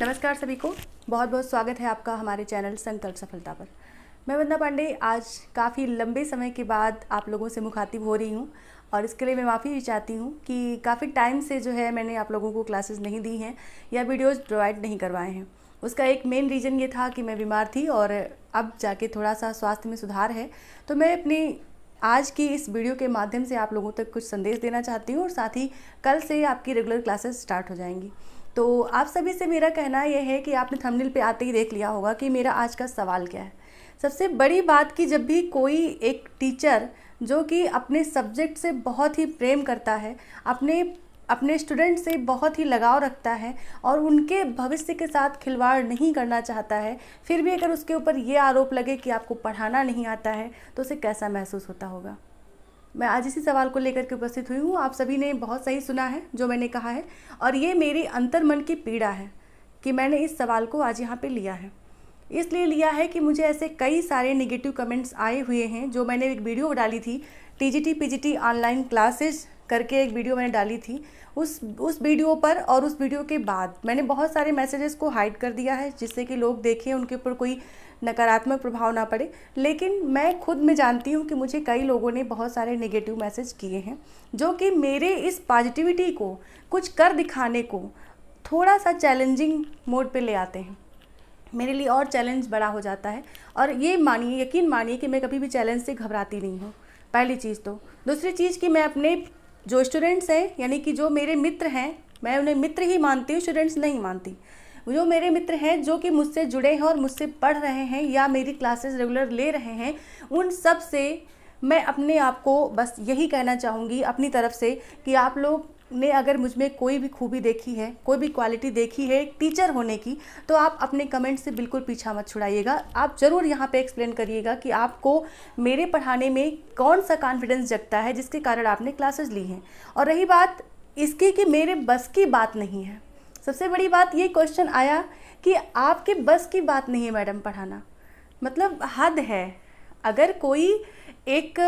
नमस्कार सभी को, बहुत बहुत स्वागत है आपका हमारे चैनल संकल्प सफलता पर। मैं वंदना पांडे आज काफ़ी लंबे समय के बाद आप लोगों से मुखातिब हो रही हूँ और इसके लिए मैं माफ़ी भी चाहती हूँ कि काफ़ी टाइम से जो है मैंने आप लोगों को क्लासेस नहीं दी हैं या वीडियोज़ प्रोवाइड नहीं करवाए हैं। उसका एक मेन रीज़न ये था कि मैं बीमार थी और अब जाके थोड़ा सा स्वास्थ्य में सुधार है। तो मैं अपनी आज की इस वीडियो के माध्यम से आप लोगों तक कुछ संदेश देना चाहती हूँ और साथ ही कल से आपकी रेगुलर क्लासेस स्टार्ट हो जाएंगी। तो आप सभी से मेरा कहना यह है कि आपने थंबनेल पे आते ही देख लिया होगा कि मेरा आज का सवाल क्या है। सबसे बड़ी बात कि जब भी कोई एक टीचर जो कि अपने सब्जेक्ट से बहुत ही प्रेम करता है, अपने स्टूडेंट से बहुत ही लगाव रखता है और उनके भविष्य के साथ खिलवाड़ नहीं करना चाहता है, फिर भी अगर उसके ऊपर ये आरोप लगे कि आपको पढ़ाना नहीं आता है तो उसे कैसा महसूस होता होगा। मैं आज इसी सवाल को लेकर के उपस्थित हुई हूँ। आप सभी ने बहुत सही सुना है जो मैंने कहा है और ये मेरी अंतर्मन की पीड़ा है कि मैंने इस सवाल को आज यहाँ पे लिया है। इसलिए लिया है कि मुझे ऐसे कई सारे नेगेटिव कमेंट्स आए हुए हैं। जो मैंने एक वीडियो डाली थी टीजीटी पीजीटी ऑनलाइन क्लासेस करके, एक वीडियो मैंने डाली थी, उस वीडियो पर और उस वीडियो के बाद मैंने बहुत सारे मैसेजेस को हाइड कर दिया है जिससे कि लोग देखें, उनके ऊपर कोई नकारात्मक प्रभाव ना पड़े। लेकिन मैं खुद में जानती हूँ कि मुझे कई लोगों ने बहुत सारे नेगेटिव मैसेज किए हैं जो कि मेरे इस पॉजिटिविटी को, कुछ कर दिखाने को थोड़ा सा चैलेंजिंग मोड पे ले आते हैं। मेरे लिए और चैलेंज बड़ा हो जाता है और ये मानिए, यकीन मानिए कि मैं कभी भी चैलेंज से घबराती नहीं हूँ, पहली चीज़ तो। दूसरी चीज़ कि मैं अपने जो स्टूडेंट्स हैं, यानी कि जो मेरे मित्र हैं, मैं उन्हें मित्र ही मानती हूँ, स्टूडेंट्स नहीं मानती। जो मेरे मित्र हैं जो कि मुझसे जुड़े हैं और मुझसे पढ़ रहे हैं या मेरी क्लासेस रेगुलर ले रहे हैं, उन सब से मैं अपने आप को बस यही कहना चाहूँगी अपनी तरफ से कि आप लोग ने अगर मुझ में कोई भी खूबी देखी है, कोई भी क्वालिटी देखी है टीचर होने की, तो आप अपने कमेंट से बिल्कुल पीछा मत छुड़ाइएगा। आप ज़रूर यहाँ पे एक्सप्लेन करिएगा कि आपको मेरे पढ़ाने में कौन सा कॉन्फिडेंस जगता है जिसके कारण आपने क्लासेस ली हैं। और रही बात इसकी कि मेरे बस की बात नहीं है, सबसे बड़ी बात ये क्वेश्चन आया कि आपके बस की बात नहीं है मैडम पढ़ाना, मतलब हद है। अगर कोई एक,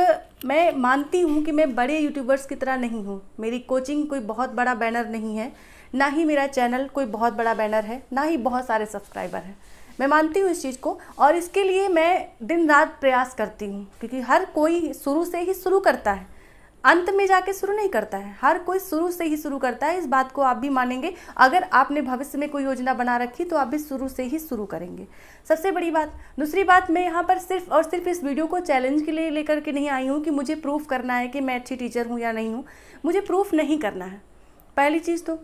मैं मानती हूँ कि मैं बड़े यूट्यूबर्स की तरह नहीं हूँ, मेरी कोचिंग कोई बहुत बड़ा बैनर नहीं है, ना ही मेरा चैनल कोई बहुत बड़ा बैनर है, ना ही बहुत सारे सब्सक्राइबर हैं। मैं मानती हूँ इस चीज़ को और इसके लिए मैं दिन रात प्रयास करती हूँ, क्योंकि हर कोई शुरू से ही शुरू करता है, अंत में जाके शुरू नहीं करता है। हर कोई शुरू से ही शुरू करता है, इस बात को आप भी मानेंगे। अगर आपने भविष्य में कोई योजना बना रखी तो आप भी शुरू से ही शुरू करेंगे, सबसे बड़ी बात। दूसरी बात, मैं यहाँ पर सिर्फ और सिर्फ इस वीडियो को चैलेंज के लिए लेकर के नहीं आई हूँ कि मुझे प्रूफ करना है कि मैं अच्छी टीचर हूँ या नहीं हूँ। मुझे प्रूफ नहीं करना है, पहली चीज़ तो।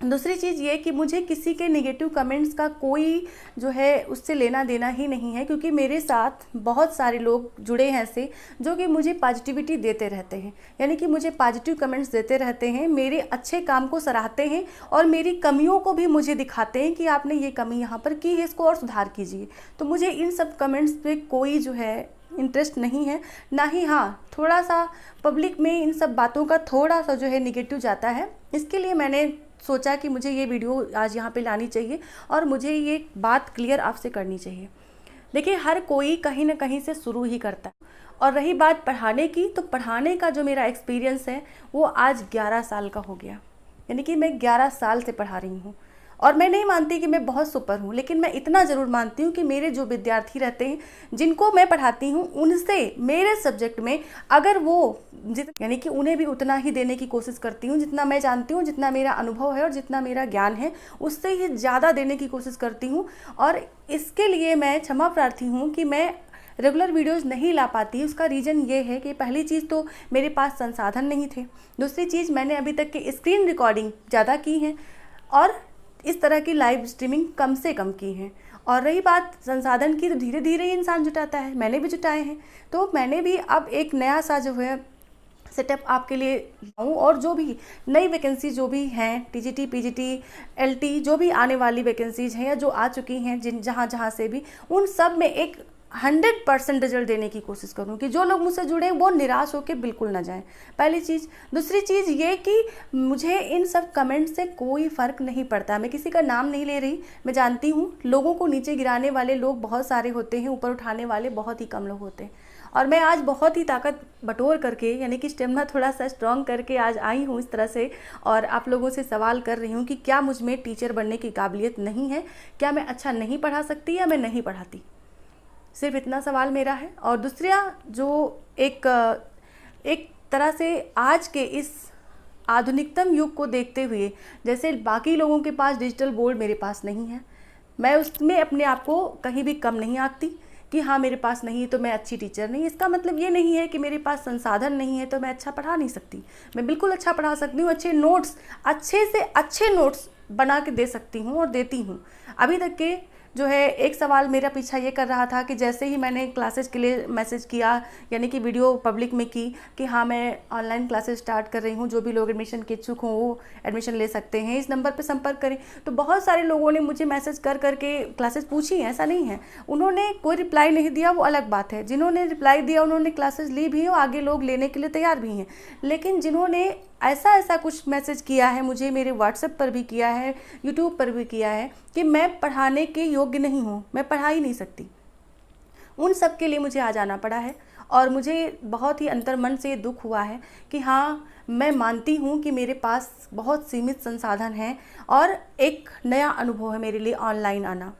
दूसरी चीज़ ये कि मुझे किसी के नेगेटिव कमेंट्स का कोई जो है उससे लेना देना ही नहीं है, क्योंकि मेरे साथ बहुत सारे लोग जुड़े हैं ऐसे जो कि मुझे पॉजिटिविटी देते रहते हैं, यानी कि मुझे पॉजिटिव कमेंट्स देते रहते हैं, मेरे अच्छे काम को सराहते हैं और मेरी कमियों को भी मुझे दिखाते हैं कि आपने ये कमी यहाँ पर की है, इसको और सुधार कीजिए। तो मुझे इन सब कमेंट्स पे कोई जो है इंटरेस्ट नहीं है, ना ही हाँ थोड़ा सा पब्लिक में इन सब बातों का थोड़ा सा जो है निगेटिव जाता है। इसके लिए मैंने सोचा कि मुझे ये वीडियो आज यहाँ पे लानी चाहिए और मुझे ये बात क्लियर आपसे करनी चाहिए। देखिए, हर कोई कहीं ना कहीं से शुरू ही करता है। और रही बात पढ़ाने की, तो पढ़ाने का जो मेरा एक्सपीरियंस है वो आज 11 साल का हो गया, यानी कि मैं 11 साल से पढ़ा रही हूँ। और मैं नहीं मानती कि मैं बहुत सुपर हूँ, लेकिन मैं इतना ज़रूर मानती हूँ कि मेरे जो विद्यार्थी रहते हैं जिनको मैं पढ़ाती हूँ, उनसे मेरे सब्जेक्ट में अगर वो यानी कि उन्हें भी उतना ही देने की कोशिश करती हूँ जितना मैं जानती हूँ, जितना मेरा अनुभव है और जितना मेरा ज्ञान है, उससे ही ज़्यादा देने की कोशिश करती हूँ। और इसके लिए मैं क्षमा प्रार्थी हूँ कि मैं रेगुलर वीडियोज़ नहीं ला पाती। उसका रीज़न ये है कि पहली चीज़ तो मेरे पास संसाधन नहीं थे, दूसरी चीज़ मैंने अभी तक की स्क्रीन रिकॉर्डिंग ज़्यादा की है और इस तरह की लाइव स्ट्रीमिंग कम से कम की है। और रही बात संसाधन की, तो धीरे धीरे ही इंसान जुटाता है, मैंने भी जुटाए हैं। तो मैंने भी अब एक नया सा जो है सेटअप आपके लिए लाऊं और जो भी नई वैकेंसी जो भी हैं, टीजीटी पीजीटी एलटी जो भी आने वाली वैकेंसीज हैं या जो आ चुकी हैं, जहाँ से भी, उन सब में एक 100% रिजल्ट देने की कोशिश करूं कि जो लोग मुझसे जुड़े वो निराश होकर बिल्कुल ना जाएं, पहली चीज़। दूसरी चीज़ ये कि मुझे इन सब कमेंट से कोई फ़र्क नहीं पड़ता। मैं किसी का नाम नहीं ले रही, मैं जानती हूँ लोगों को नीचे गिराने वाले लोग बहुत सारे होते हैं, ऊपर उठाने वाले बहुत ही कम लोग होते हैं। और मैं आज बहुत ही ताकत बटोर करके, यानी कि स्टेमिना थोड़ा सा स्ट्रॉन्ग करके आज आई हूँ इस तरह से, और आप लोगों से सवाल कर रही हूँ कि क्या मुझ में टीचर बनने की काबिलियत नहीं है, क्या मैं अच्छा नहीं पढ़ा सकती या मैं नहीं पढ़ाती। सिर्फ इतना सवाल मेरा है। और दूसरा जो एक तरह से आज के इस आधुनिकतम युग को देखते हुए, जैसे बाकी लोगों के पास डिजिटल बोर्ड मेरे पास नहीं है, मैं उसमें अपने आप को कहीं भी कम नहीं आंकती कि हाँ मेरे पास नहीं तो मैं अच्छी टीचर नहीं। इसका मतलब ये नहीं है कि मेरे पास संसाधन नहीं है तो मैं अच्छा पढ़ा नहीं सकती। मैं बिल्कुल अच्छा पढ़ा सकती हूँ, अच्छे से अच्छे नोट्स बना के दे सकती हूँ और देती हूँ। अभी तक के जो है एक सवाल मेरा पीछा ये कर रहा था कि जैसे ही मैंने क्लासेस के लिए मैसेज किया, यानी कि वीडियो पब्लिक में की कि हाँ मैं ऑनलाइन क्लासेस स्टार्ट कर रही हूँ, जो भी लोग एडमिशन के इच्छुक हों वो एडमिशन ले सकते हैं, इस नंबर पे संपर्क करें। तो बहुत सारे लोगों ने मुझे मैसेज कर करके क्लासेस पूछी हैं, ऐसा नहीं है। उन्होंने कोई रिप्लाई नहीं दिया, वो अलग बात है। जिन्होंने रिप्लाई दिया उन्होंने क्लासेस ली भी और आगे लोग लेने के लिए तैयार भी हैं। लेकिन जिन्होंने ऐसा कुछ मैसेज किया है मुझे, मेरे व्हाट्सएप पर भी किया है, यूट्यूब पर भी किया है कि मैं पढ़ाने के योग्य नहीं हूँ, मैं पढ़ा ही नहीं सकती, उन सब के लिए मुझे आज आना पड़ा है। और मुझे बहुत ही अंतर्मन से दुख हुआ है कि हाँ मैं मानती हूँ कि मेरे पास बहुत सीमित संसाधन हैं और एक नया अनुभव है मेरे लिए ऑनलाइन आना।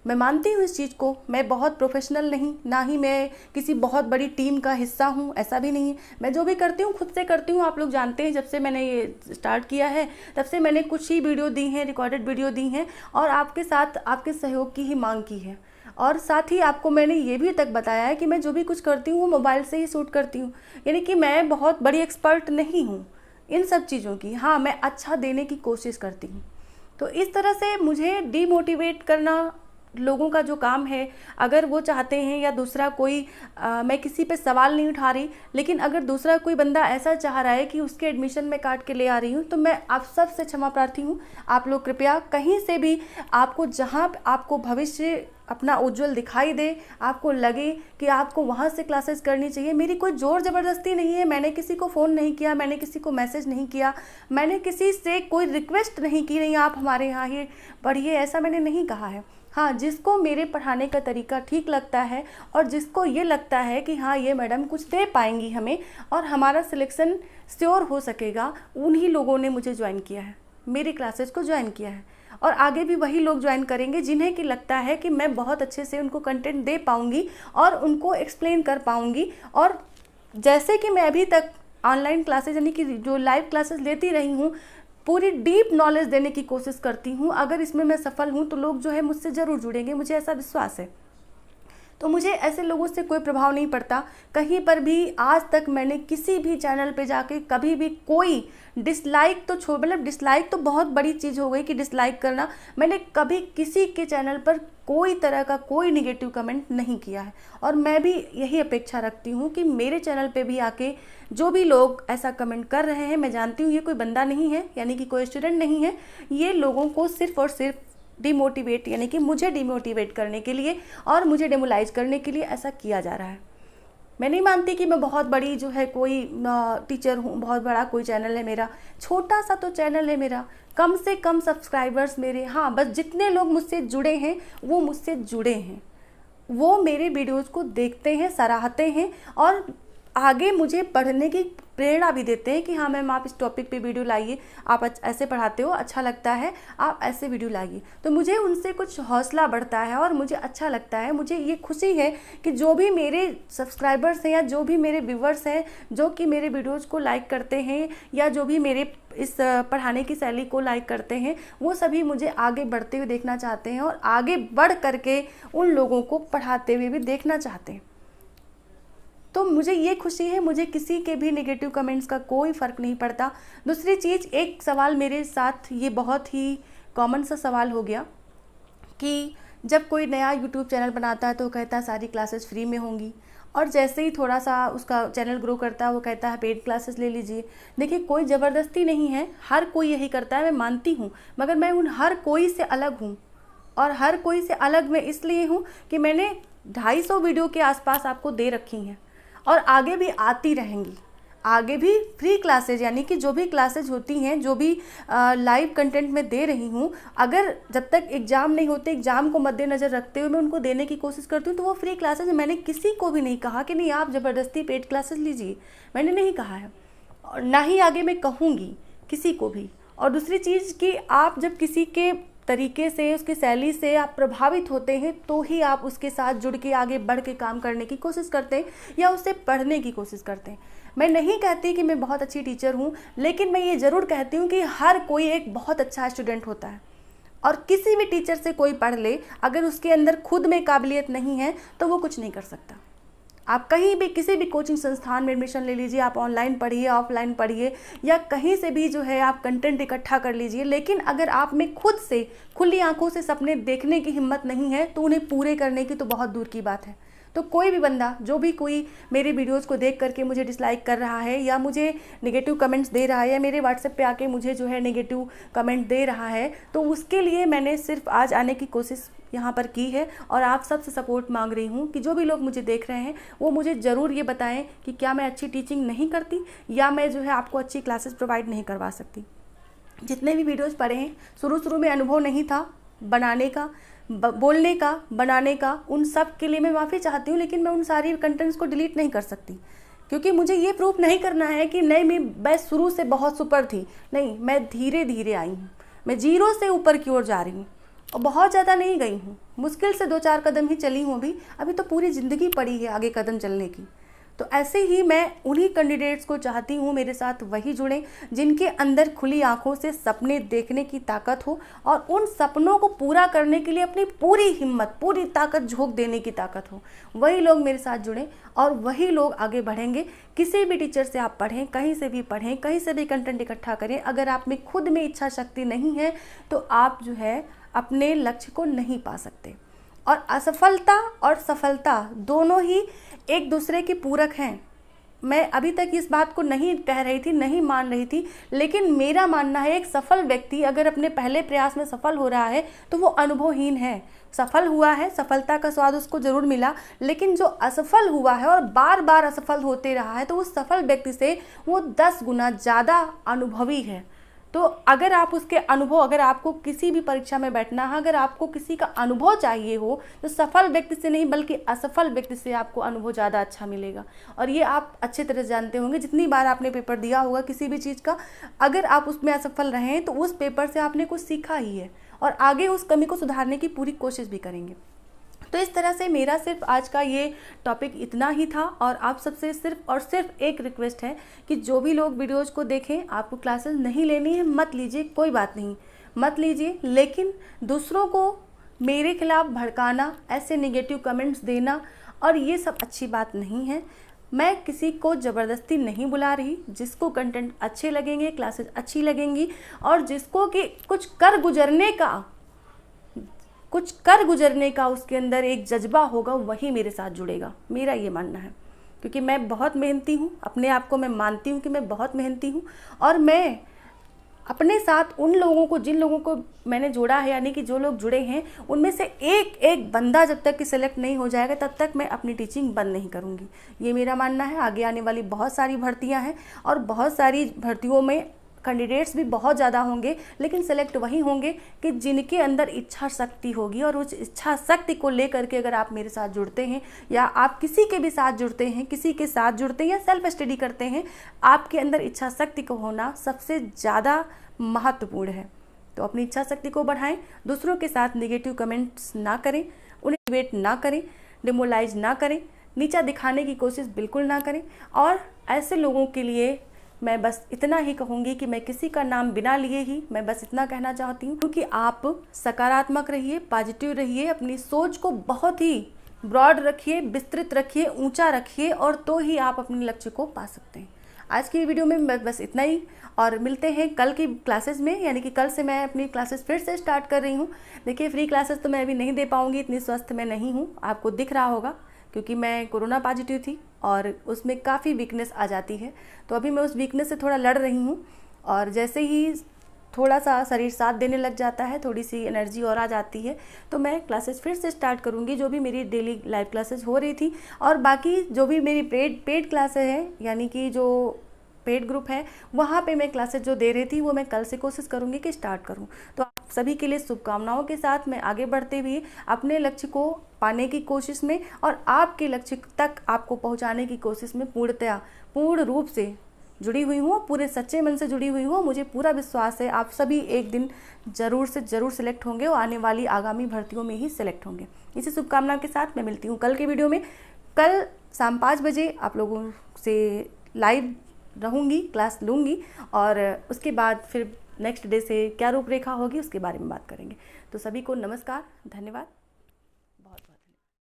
मैं मानती हूँ इस चीज़ को। मैं बहुत प्रोफेशनल नहीं, ना ही मैं किसी बहुत बड़ी टीम का हिस्सा हूँ, ऐसा भी नहीं है। मैं जो भी करती हूँ खुद से करती हूँ। आप लोग जानते हैं जब से मैंने ये स्टार्ट किया है तब से मैंने कुछ ही वीडियो दी हैं, रिकॉर्डेड वीडियो दी हैं, और आपके साथ आपके सहयोग की ही मांग की है। और साथ ही आपको मैंने ये भी तक बताया है कि मैं जो भी कुछ करती हूँ वो मोबाइल से ही शूट करती हूँ, यानी कि मैं बहुत बड़ी एक्सपर्ट नहीं हूँ इन सब चीज़ों की। हाँ, मैं अच्छा देने की कोशिश करती हूँ। तो इस तरह से मुझे डीमोटिवेट करना लोगों का जो काम है, अगर वो चाहते हैं या दूसरा कोई मैं किसी पे सवाल नहीं उठा रही, लेकिन अगर दूसरा कोई बंदा ऐसा चाह रहा है कि उसके एडमिशन में काट के ले आ रही हूँ, तो मैं आप सब से क्षमा प्रार्थी हूँ। आप लोग कृपया कहीं से भी आपको जहाँ आपको भविष्य अपना उज्जवल दिखाई दे, आपको लगे कि आपको वहाँ से क्लासेस करनी चाहिए, मेरी कोई ज़ोर ज़बरदस्ती नहीं है। मैंने किसी को फ़ोन नहीं किया, मैंने किसी को मैसेज नहीं किया, मैंने किसी से कोई रिक्वेस्ट नहीं की, नहीं आप हमारे यहाँ ही पढ़िए, ऐसा मैंने नहीं कहा है। हाँ, जिसको मेरे पढ़ाने का तरीका ठीक लगता है और जिसको ये लगता है कि हाँ ये मैडम कुछ दे पाएंगी हमें और हमारा सिलेक्शन श्योर हो सकेगा, उन्हीं लोगों ने मुझे ज्वाइन किया है, मेरी क्लासेस को ज्वाइन किया है। और आगे भी वही लोग ज्वाइन करेंगे जिन्हें कि लगता है कि मैं बहुत अच्छे से उनको कंटेंट दे पाऊँगी और उनको एक्सप्लेन कर पाऊँगी। और जैसे कि मैं अभी तक ऑनलाइन क्लासेस यानी कि जो लाइव क्लासेस लेती रही हूँ, पूरी डीप नॉलेज देने की कोशिश करती हूँ। अगर इसमें मैं सफल हूँ तो लोग जो है मुझसे ज़रूर जुड़ेंगे, मुझे ऐसा विश्वास है। तो मुझे ऐसे लोगों से कोई प्रभाव नहीं पड़ता कहीं पर भी। आज तक मैंने किसी भी चैनल पे जाके कभी भी कोई डिसलाइक तो मतलब डिसलाइक तो बहुत बड़ी चीज़ हो गई कि डिसलाइक करना, मैंने कभी किसी के चैनल पर कोई तरह का कोई निगेटिव कमेंट नहीं किया है। और मैं भी यही अपेक्षा रखती हूँ कि मेरे चैनल पे भी आके जो भी लोग ऐसा कमेंट कर रहे हैं, मैं जानती हूँ ये कोई बंदा नहीं है, यानी कि कोई स्टूडेंट नहीं है, ये लोगों को सिर्फ और सिर्फ डिमोटिवेट यानी कि मुझे डिमोटिवेट करने के लिए और मुझे डेमोलाइज करने के लिए ऐसा किया जा रहा है। मैं नहीं मानती कि मैं बहुत बड़ी जो है कोई टीचर हूँ, बहुत बड़ा कोई चैनल है मेरा, छोटा सा तो चैनल है मेरा, कम से कम सब्सक्राइबर्स मेरे, हाँ बस जितने लोग मुझसे जुड़े हैं वो मुझसे जुड़े हैं, वो मेरे वीडियोज़ को देखते हैं, सराहते हैं और आगे मुझे पढ़ने की प्रेरणा भी देते हैं कि हाँ मैम आप इस टॉपिक पे वीडियो लाइए, आप ऐसे पढ़ाते हो, अच्छा लगता है, आप ऐसे वीडियो लाइए। तो मुझे उनसे कुछ हौसला बढ़ता है और मुझे अच्छा लगता है। मुझे ये खुशी है कि जो भी मेरे सब्सक्राइबर्स हैं या जो भी मेरे व्यूवर्स हैं जो कि मेरे वीडियोज़ को लाइक करते हैं या जो भी मेरे इस पढ़ाने की शैली को लाइक करते हैं, वो सभी मुझे आगे बढ़ते हुए देखना चाहते हैं और आगे बढ़ करके उन लोगों को पढ़ाते हुए भी देखना चाहते हैं। तो मुझे ये खुशी है, मुझे किसी के भी नेगेटिव कमेंट्स का कोई फ़र्क नहीं पड़ता। दूसरी चीज़, एक सवाल मेरे साथ ये बहुत ही कॉमन सा सवाल हो गया कि जब कोई नया यूट्यूब चैनल बनाता है तो वो कहता है सारी क्लासेस फ्री में होंगी, और जैसे ही थोड़ा सा उसका चैनल ग्रो करता है वो कहता है पेड क्लासेस ले लीजिए। देखिए, कोई ज़बरदस्ती नहीं है, हर कोई यही करता है, मैं मानती हूँ, मगर मैं उन हर कोई से अलग हूँ। और हर कोई से अलग मैं इसलिए हूँ कि मैंने 250 वीडियो के आसपास आपको दे रखी हैं और आगे भी आती रहेंगी। आगे भी फ्री क्लासेज यानी कि जो भी क्लासेज होती हैं, जो भी लाइव कंटेंट में दे रही हूँ, अगर जब तक एग्ज़ाम नहीं होते, एग्ज़ाम को मद्देनज़र रखते हुए मैं उनको देने की कोशिश करती हूँ, तो वो फ्री क्लासेज। मैंने किसी को भी नहीं कहा कि नहीं आप ज़बरदस्ती पेड क्लासेस लीजिए, मैंने नहीं कहा है और ना ही आगे मैं कहूँगी किसी को भी। और दूसरी चीज़ कि आप जब किसी के तरीके से, उसकी शैली से आप प्रभावित होते हैं तो ही आप उसके साथ जुड़ के आगे बढ़ के काम करने की कोशिश करते हैं या उससे पढ़ने की कोशिश करते हैं। मैं नहीं कहती कि मैं बहुत अच्छी टीचर हूँ, लेकिन मैं ये ज़रूर कहती हूँ कि हर कोई एक बहुत अच्छा स्टूडेंट होता है और किसी भी टीचर से कोई पढ़ ले, अगर उसके अंदर खुद में काबिलियत नहीं है तो वो कुछ नहीं कर सकता। आप कहीं भी किसी भी कोचिंग संस्थान में एडमिशन ले लीजिए, आप ऑनलाइन पढ़िए, ऑफलाइन पढ़िए या कहीं से भी जो है आप कंटेंट इकट्ठा कर लीजिए, लेकिन अगर आप में खुद से खुली आंखों से सपने देखने की हिम्मत नहीं है तो उन्हें पूरे करने की तो बहुत दूर की बात है। तो कोई भी बंदा, जो भी कोई मेरे वीडियोज़ को देख करके मुझे डिसलाइक कर रहा है या मुझे नेगेटिव कमेंट्स दे रहा है या मेरे व्हाट्सएप पे आके मुझे जो है नेगेटिव कमेंट दे रहा है, तो उसके लिए मैंने सिर्फ आज आने की कोशिश यहाँ पर की है और आप सबसे सपोर्ट मांग रही हूँ कि जो भी लोग मुझे देख रहे हैं वो मुझे ज़रूर ये बताएं कि क्या मैं अच्छी टीचिंग नहीं करती या मैं जो है आपको अच्छी क्लासेस प्रोवाइड नहीं करवा सकती। जितने भी वीडियोज़ पढ़े हैं, शुरू में अनुभव नहीं था बनाने का, बोलने का, बनाने का, उन सब के लिए मैं माफ़ी चाहती हूँ, लेकिन मैं उन सारी कंटेंट्स को डिलीट नहीं कर सकती क्योंकि मुझे ये प्रूफ नहीं करना है कि नहीं मैं शुरू से बहुत सुपर थी। नहीं, मैं धीरे धीरे आई हूँ, मैं जीरो से ऊपर की ओर जा रही हूँ और बहुत ज़्यादा नहीं गई हूँ, मुश्किल से 2-4 कदम ही चली हूँ। अभी तो पूरी ज़िंदगी पड़ी है आगे कदम चलने की। तो ऐसे ही मैं उन्हीं कैंडिडेट्स को चाहती हूँ मेरे साथ वही जुड़ें जिनके अंदर खुली आंखों से सपने देखने की ताकत हो और उन सपनों को पूरा करने के लिए अपनी पूरी हिम्मत, पूरी ताकत झोंक देने की ताकत हो। वही लोग मेरे साथ जुड़ें और वही लोग आगे बढ़ेंगे। किसी भी टीचर से आप पढ़ें, कहीं से भी पढ़ें, कहीं से भी कंटेंट इकट्ठा करें, अगर आप में खुद में इच्छा शक्ति नहीं है तो आप जो है अपने लक्ष्य को नहीं पा सकते। और असफलता और सफलता दोनों ही एक दूसरे के पूरक हैं। मैं अभी तक इस बात को नहीं कह रही थी, नहीं मान रही थी, लेकिन मेरा मानना है एक सफल व्यक्ति अगर अपने पहले प्रयास में सफल हो रहा है तो वो अनुभवहीन है। सफल हुआ है, सफलता का स्वाद उसको ज़रूर मिला, लेकिन जो असफल हुआ है और बार बार असफल होते रहा है तो उस सफल व्यक्ति से वो 10 गुना ज़्यादा अनुभवी है। तो अगर आप उसके अनुभव, अगर आपको किसी भी परीक्षा में बैठना है, अगर आपको किसी का अनुभव चाहिए हो तो सफल व्यक्ति से नहीं बल्कि असफल व्यक्ति से आपको अनुभव ज़्यादा अच्छा मिलेगा। और ये आप अच्छे तरह जानते होंगे, जितनी बार आपने पेपर दिया होगा किसी भी चीज़ का, अगर आप उसमें असफल रहे तो उस पेपर से आपने कुछ सीखा ही है और आगे उस कमी को सुधारने की पूरी कोशिश भी करेंगे। तो इस तरह से मेरा सिर्फ आज का ये टॉपिक इतना ही था और आप सबसे सिर्फ और सिर्फ एक रिक्वेस्ट है कि जो भी लोग वीडियोज़ को देखें, आपको क्लासेस नहीं लेनी है मत लीजिए, कोई बात नहीं, मत लीजिए, लेकिन दूसरों को मेरे खिलाफ भड़काना, ऐसे नेगेटिव कमेंट्स देना और ये सब अच्छी बात नहीं है। मैं किसी को ज़बरदस्ती नहीं बुला रही, जिसको कंटेंट अच्छे लगेंगे, क्लासेस अच्छी लगेंगी और जिसको कि कुछ कर गुजरने का उसके अंदर एक जज्बा होगा, वही मेरे साथ जुड़ेगा, मेरा ये मानना है। क्योंकि मैं बहुत मेहनती हूँ, अपने आप को मैं मानती हूँ कि मैं बहुत मेहनती हूँ और मैं अपने साथ उन लोगों को, जिन लोगों को मैंने जोड़ा है, यानी कि जो लोग जुड़े हैं, उनमें से एक एक बंदा जब तक कि सिलेक्ट नहीं हो जाएगा तब तक मैं अपनी टीचिंग बंद नहीं करूँगी। ये मेरा मानना है। आगे आने वाली बहुत सारी भर्तियाँ हैं और बहुत सारी भर्तियों में कैंडिडेट्स भी बहुत ज़्यादा होंगे, लेकिन सेलेक्ट वही होंगे कि जिनके अंदर इच्छा शक्ति होगी। और उस इच्छा शक्ति को लेकर के अगर आप मेरे साथ जुड़ते हैं या आप किसी के भी साथ जुड़ते हैं, किसी के साथ जुड़ते हैं या सेल्फ स्टडी करते हैं, आपके अंदर इच्छा शक्ति को होना सबसे ज़्यादा महत्वपूर्ण है। तो अपनी इच्छा शक्ति को बढ़ाएं, दूसरों के साथ नेगेटिव कमेंट्स ना करें, उन्हें डिबेट ना करें, डिमोलाइज ना करें, नीचा दिखाने की कोशिश बिल्कुल ना करें। और ऐसे लोगों के लिए मैं बस इतना ही कहूँगी कि मैं किसी का नाम बिना लिए ही मैं बस इतना कहना चाहती हूँ कि आप सकारात्मक रहिए, पॉजिटिव रहिए, अपनी सोच को बहुत ही ब्रॉड रखिए, विस्तृत रखिए, ऊंचा रखिए और तो ही आप अपने लक्ष्य को पा सकते हैं। आज की वीडियो में बस इतना ही और मिलते हैं कल की क्लासेस में, यानी कि कल से मैं अपनी क्लासेस फिर से स्टार्ट कर रही हूँ। देखिए, फ्री क्लासेस तो मैं अभी नहीं दे पाऊँगी, इतनी स्वस्थ मैं नहीं हूँ, आपको दिख रहा होगा, क्योंकि मैं कोरोना पॉजिटिव थी और उसमें काफ़ी वीकनेस आ जाती है। तो अभी मैं उस वीकनेस से थोड़ा लड़ रही हूँ और जैसे ही थोड़ा सा शरीर साथ देने लग जाता है, थोड़ी सी एनर्जी और आ जाती है, तो मैं क्लासेस फिर से स्टार्ट करूँगी, जो भी मेरी डेली लाइव क्लासेस हो रही थी। और बाकी जो भी मेरी पेड क्लासेस हैं, यानी कि जो पेड ग्रुप है, वहाँ पे मैं क्लासेस जो दे रही थी वो मैं कल से कोशिश करूँगी कि स्टार्ट करूँ। तो आप सभी के लिए शुभकामनाओं के साथ मैं आगे बढ़ते हुए अपने लक्ष्य को पाने की कोशिश में और आपके लक्ष्य तक आपको पहुँचाने की कोशिश में पूर्ण रूप से जुड़ी हुई हूँ, पूरे सच्चे मन से जुड़ी हुई हूँ। मुझे पूरा विश्वास है आप सभी एक दिन ज़रूर से ज़रूर सिलेक्ट होंगे और आने वाली आगामी भर्तियों में ही सिलेक्ट होंगे। इसी शुभकामना के साथ मैं मिलती हूँ कल के वीडियो में। कल शाम 5 बजे आप लोगों से लाइव रहूँगी, क्लास लूँगी और उसके बाद फिर नेक्स्ट डे से क्या रूपरेखा होगी उसके बारे में बात करेंगे। तो सभी को नमस्कार, धन्यवाद।